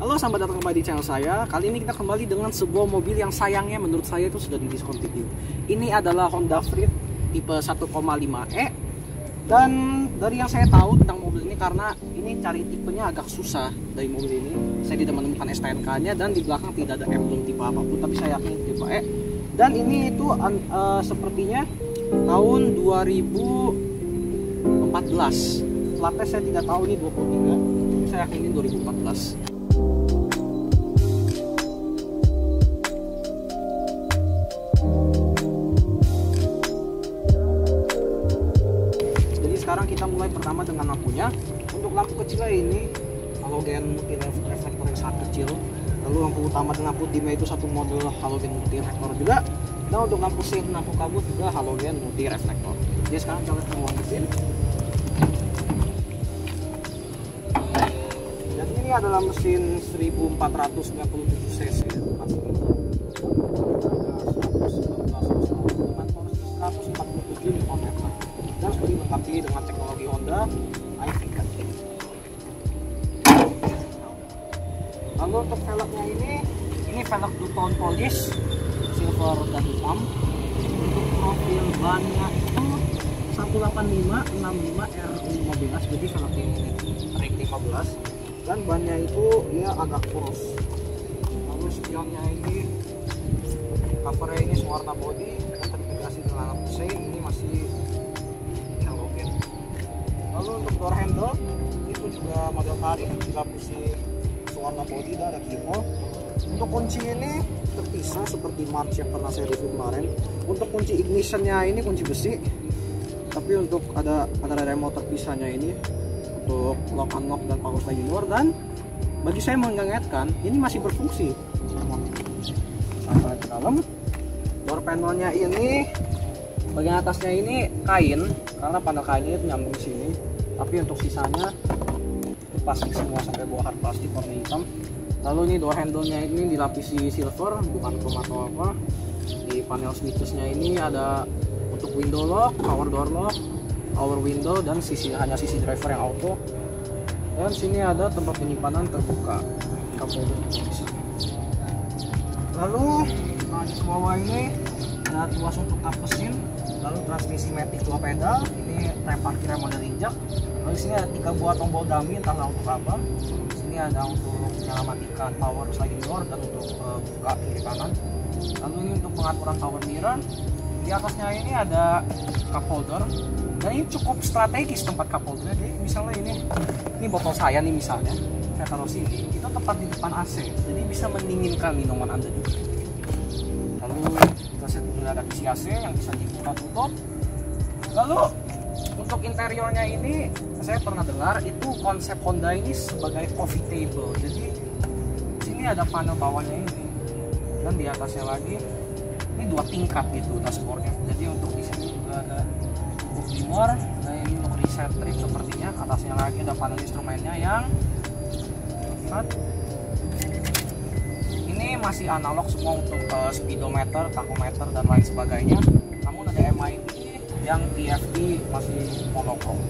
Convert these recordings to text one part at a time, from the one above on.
Halo, selamat datang kembali di channel saya. Kali ini kita kembali dengan sebuah mobil yang sayangnya menurut saya itu sudah didiscontinue. Ini adalah Honda Freed tipe 1,5e. Dan dari yang saya tahu tentang mobil ini, karena ini cari tipenya agak susah dari mobil ini, saya tidak menemukan STNK-nya dan di belakang tidak ada emblem tipe apapun, tapi saya yakin tipe E. Dan ini itu sepertinya tahun 2014. Platnya saya tidak tahu, ini 23, tapi saya yakin ini 2014. Sekarang kita mulai pertama dengan lampunya. Untuk lampu kecilnya ini halogen multi reflektor yang sangat kecil. Lalu lampu utama dan lampu dimnya itu satu model halogen multi reflektor juga. Dan untuk lampu sein dan lampu kabut juga halogen multi reflektor. Jadi sekarang kita lihat penguat mesin. Dan ini adalah mesin 1497 cc. Dan sudah dilengkapi dengan teknologi Honda iV. Lalu untuk velgnya ini velg two-tone polish silver dan hitam. Untuk profil bannya itu 18565 R15, jadi velgnya ini ring 15 dan bannya itu dia agak poros. Lalu spionnya ini, covernya ini warna body dan terintegrasi dengan lampu sein, ini masih. Lalu untuk door handle itu juga model karet, dilapisi warna body dan ada keyhole. Untuk kunci ini terpisah seperti March yang pernah saya review kemarin. Untuk kunci ignitionnya ini kunci besi, tapi untuk ada remote terpisahnya ini untuk lock unlock dan power sliding door. Dan bagi saya mengagetkan, ini masih berfungsi. Sampai ke dalam. Door panelnya ini bagian atasnya ini kain, karena panel kainnya itu nyambung sini. Tapi untuk sisanya plastik semua sampai bawah hard plastik warna hitam. Lalu ini door handle-nya ini dilapisi silver, bukan chrome atau apa. Di panel switches-nya ini ada untuk window lock, power door lock, power window, dan hanya sisi driver yang auto. Dan sini ada tempat penyimpanan terbuka. Lalu di bawah ini ada tuas untuk kap mesin. Lalu transmisi matic 2 pedal, ini rem parkirnya model injak. Lalu sini ada 3 buah tombol dummy, entahlah untuk apa. Sini ada untuk menyelamatkan power sliding door dan untuk buka kiri kanan. Lalu ini untuk pengaturan power mirror. Di atasnya ini ada cup holder. Dan ini cukup strategis tempat cup holdernya. Jadi misalnya ini botol saya nih misalnya, saya taruh sini, itu tepat di depan AC. Jadi bisa mendinginkan minuman Anda juga. Lalu kita set ada kisi AC yang bisa dibuka tutup. Lalu untuk interiornya ini saya pernah dengar itu konsep Honda ini sebagai coffee table. Jadi sini ada panel bawahnya ini dan di atasnya lagi ini 2 tingkat gitu dashboardnya. Jadi untuk di sini juga ada book dimmer dan ini untuk reset trip sepertinya. Atasnya lagi ada panel instrumennya yang masih analog semua untuk speedometer, tachometer dan lain sebagainya. Namun ada MID yang TFT masih monokrom.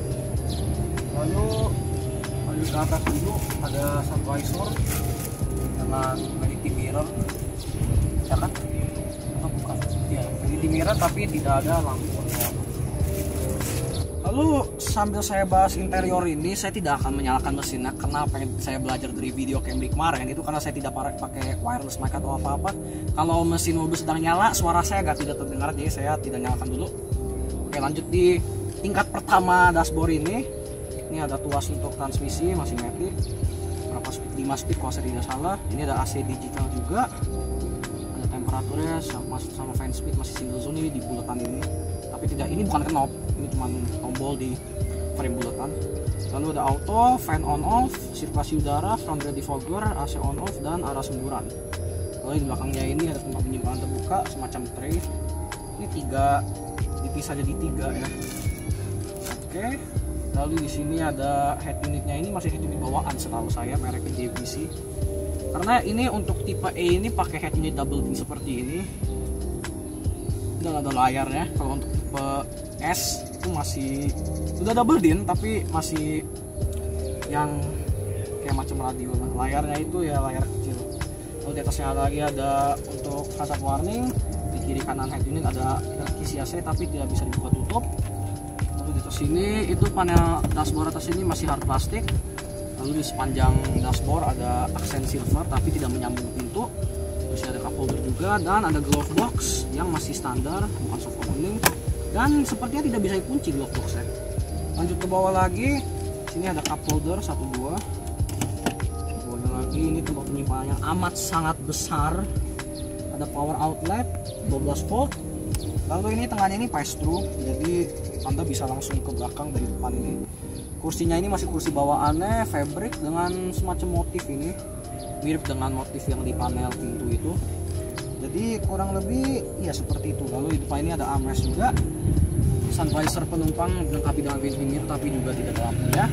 Lalu lanjut ke atas dulu ada sun visor dengan vanity mirror, ya kan? Atau bukan? Ya, vanity mirror tapi tidak ada lampu. Lalu sambil saya bahas interior ini, saya tidak akan menyalakan mesinnya. Kenapa saya belajar dari video Camry kemarin itu karena saya tidak pakai wireless mic atau apa-apa. Kalau mesin mobil sedang nyala, suara saya agak tidak terdengar, jadi saya tidak nyalakan dulu. Oke, lanjut di tingkat pertama dashboard ini. Ini ada tuas untuk transmisi masih matic. Berapa speed? 5 speed kalau saya tidak salah. Ini ada AC digital juga. Ada temperaturnya sama fan speed masih single zone ini di bulatan ini. Tapi tidak, ini bukan knob, ini cuma tombol di frame bulatan. Lalu ada auto, fan on off, sirkulasi udara, front rear defogger, AC on off, dan arah semburan. Lalu di belakangnya ini ada tempat penyimpanan terbuka semacam tray. Ini 3 dipisah jadi 3 ya. Oke. Lalu di sini ada head unitnya, ini masih head unit bawaan setahu saya, mereknya JVC. Karena ini untuk tipe E ini pakai head unit double din seperti ini. Dan ada layarnya. Kalau untuk tipe S itu masih sudah double din tapi masih yang kayak macam radio. Nah, layarnya itu ya layar kecil. Lalu di atasnya lagi ada untuk hazard warning. Di kiri kanan head unit ada kisi AC tapi tidak bisa dibuka tutup. Lalu di atas sini itu panel dashboard atas ini masih hard plastik. Lalu di sepanjang dashboard ada aksen silver tapi tidak menyambung pintu. Terus ada cup holder juga dan ada glove box yang masih standar, bukan soft opening. Dan sepertinya tidak bisa dikunci glove boxnya. Lanjut ke bawah lagi, sini ada cup holder 1 2. Bawahnya lagi ini tempat penyimpanan yang amat sangat besar. Ada power outlet 12 volt. Lalu ini tengahnya ini pass through, jadi Anda bisa langsung ke belakang dari depan ini. Kursinya ini masih kursi bawaannya fabric dengan semacam motif ini, mirip dengan motif yang di panel pintu itu. Jadi kurang lebih ya seperti itu. Lalu di depan ini ada armrest juga. Sun visor penumpang dilengkapi dengan wind mirror tapi juga tidak ada lampunya.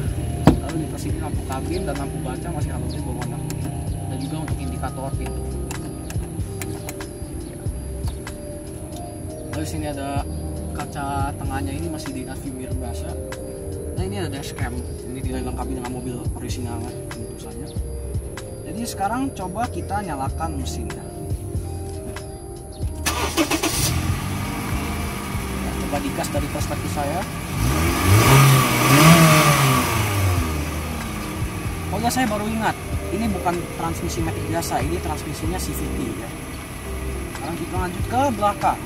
Lalu di sini lampu kabin dan lampu baca masih halogen berwarna putih. Dan juga untuk indikator pintu. Lalu sini ada kaca tengahnya ini masih di view mirror biasa. Nah ini ada dashcam. Ini dilengkapi dengan mobil orisinal tentu saja. Jadi sekarang coba kita nyalakan mesinnya. Coba digas dari perspektif saya. Oh ya, saya baru ingat, ini bukan transmisi matic biasa, ini transmisinya CVT ya. Sekarang kita lanjut ke belakang.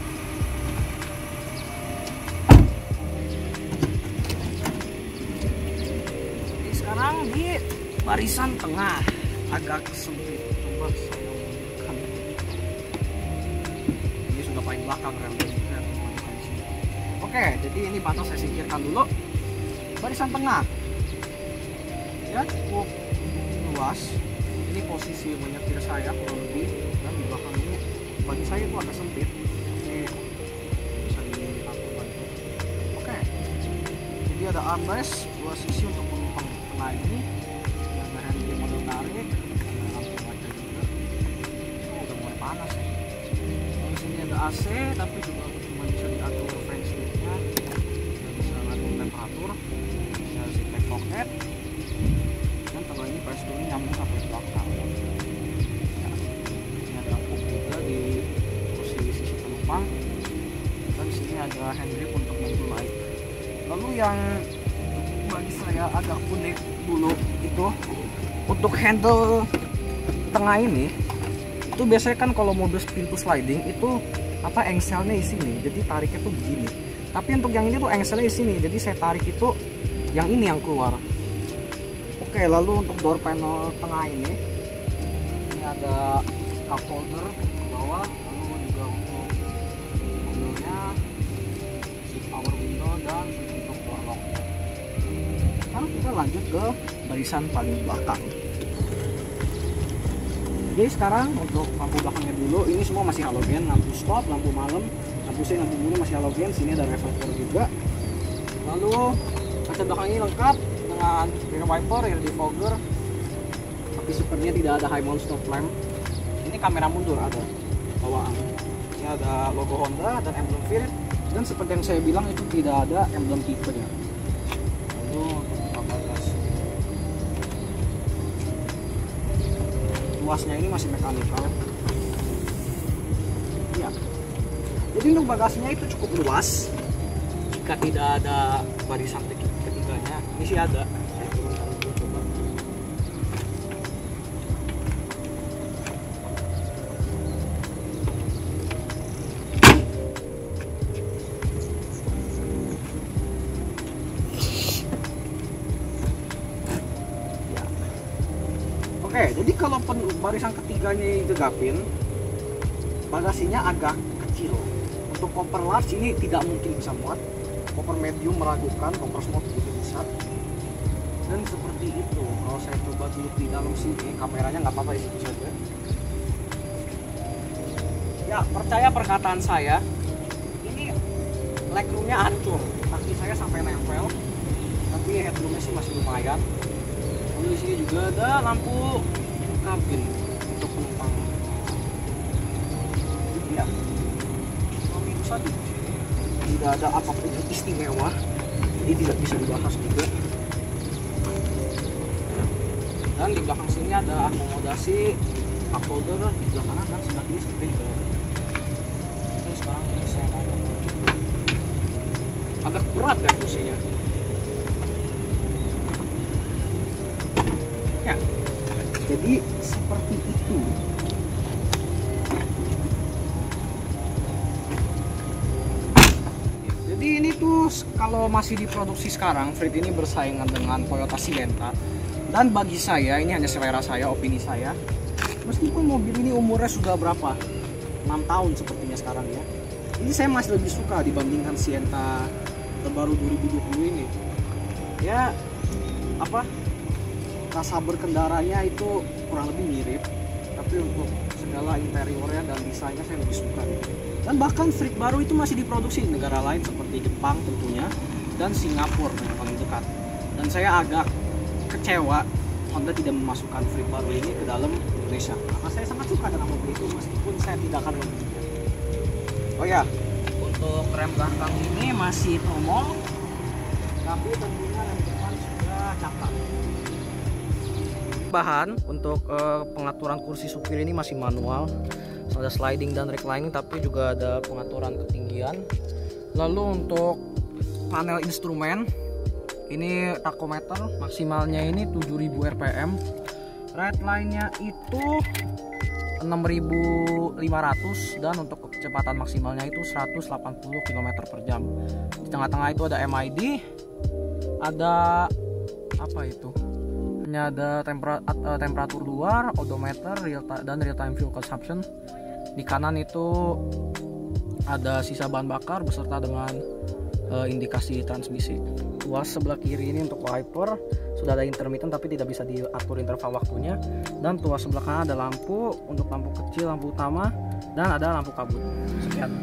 Jadi sekarang di barisan tengah agak sempit. Coba saya munculkan. Ini sudah paling belakang relnya. Oke, jadi ini batas saya singkirkan dulu. Barisan tengah ya cukup luas. Ini posisi menyetir saya kurang lebih, dan di belakang ini bagi saya itu agak sempit. Ini bisa dilakukan. Oke, jadi ada armrest dua sisi untuk penumpang tengah ini. Ada handle model tarik, ada lampu baca juga. Oh, udah mulai panas ya. Di sini ada AC, tapi juga cuma bisa diatur fan speed-nya, bisa ngatur temperatur, bisa zipback pocket, dan tengah ini press tool nyambung sampai ke belakang. Ya, ini ada hook juga di posisi sisi penumpang, dan di sini ada hand grip untuk mobil light. Lalu yang bagi saya agak unik dulu itu untuk handle tengah ini. Itu biasanya kan kalau mobil pintu sliding itu apa engselnya di sini, jadi tariknya tuh begini. Tapi untuk yang ini tuh engselnya di sini, jadi saya tarik itu yang ini yang keluar. Oke, lalu untuk door panel tengah ini ada cup holder ke bawah, lalu juga untuk mobilnya seat power window dan untuk door lock. Sekarang kita lanjut ke barisan paling belakang. Jadi sekarang untuk lampu belakangnya dulu, ini semua masih halogen, lampu stop, lampu malam, lampu sein, lampu bulu masih halogen. Sini ada reflektor juga. Lalu kaca belakang ini lengkap dengan rear wiper, rear defogger, tapi sepertinya tidak ada high mount stop lamp. Ini kamera mundur ada bawaan. Ini ada logo Honda dan emblem Fiat, dan seperti yang saya bilang itu tidak ada emblem tipenya. Lalu untuk bagasi, luasnya ini masih mekanikal. Ya. Jadi untuk bagasinya itu cukup luas. Jika tidak ada barisan ketiganya, ini sih ada. Saya turunkan dulu coba. Oke, jadi kalau barisan ketiganya digegapin, bagasinya agak kecil. Untuk koper large ini tidak mungkin bisa muat. Koper medium meragukan, koper small begitu besar. Dan seperti itu. Kalau saya coba duduk di dalam sini, kameranya nggak apa-apa di situ saja. Ya, percaya perkataan saya, ini legroomnya hancur. Kaki saya sampai nempel, tapi headroomnya sih masih lumayan. Lalu di sini juga ada lampu kabin untuk penumpang. Jadi ya, seperti itu saja. Tidak ada apapun yang istimewa, jadi tidak bisa dibahas juga. Dan di belakang sini ada akomodasi cup holder di sebelah kanan dan sebelah kiri seperti itu. Oke, sekarang ini saya mau agak berat ya kursinya. Ya, jadi seperti itu. Jadi ini tuh kalau masih diproduksi sekarang, Freed ini bersaingan dengan Toyota Sienta. Dan bagi saya, ini hanya selera saya, opini saya, meskipun mobil ini umurnya sudah berapa? 6 tahun sepertinya sekarang ya. Ini saya masih lebih suka dibandingkan Sienta terbaru 2020 ini. Ya, apa? Rasa berkendaranya itu kurang lebih mirip, tapi untuk segala interiornya dan desainnya saya lebih suka. Dan bahkan Freed baru itu masih diproduksi di negara lain seperti Jepang tentunya dan Singapura yang paling dekat. Dan saya agak kecewa Honda tidak memasukkan Freed baru ini ke dalam Indonesia, karena saya sangat suka dengan mobil itu meskipun saya tidak akan membelinya. Oh ya, untuk rem belakang ini masih normal, tapi tentunya rem depan sudah cakap. Bahan untuk pengaturan kursi supir ini masih manual, ada sliding dan reclining, tapi juga ada pengaturan ketinggian. Lalu untuk panel instrumen ini tachometer maksimalnya ini 7000 rpm, redline-nya itu 6500, dan untuk kecepatan maksimalnya itu 180 km/jam. Di tengah-tengah itu ada MID, ada apa itu? Hanya ada temperatur luar, odometer, dan real time fuel consumption. Di kanan itu ada sisa bahan bakar beserta dengan indikasi transmisi. Tuas sebelah kiri ini untuk wiper sudah ada intermittent tapi tidak bisa diatur interval waktunya. Dan tuas sebelah kanan ada lampu, untuk lampu kecil, lampu utama, dan ada lampu kabut. Sekian.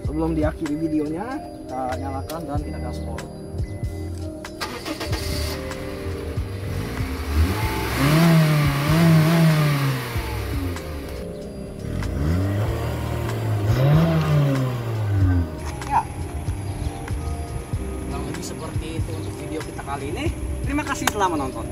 Sebelum diakhiri videonya, kita nyalakan dan kita gaspol. Seperti itu untuk video kita kali ini. Terima kasih telah menonton.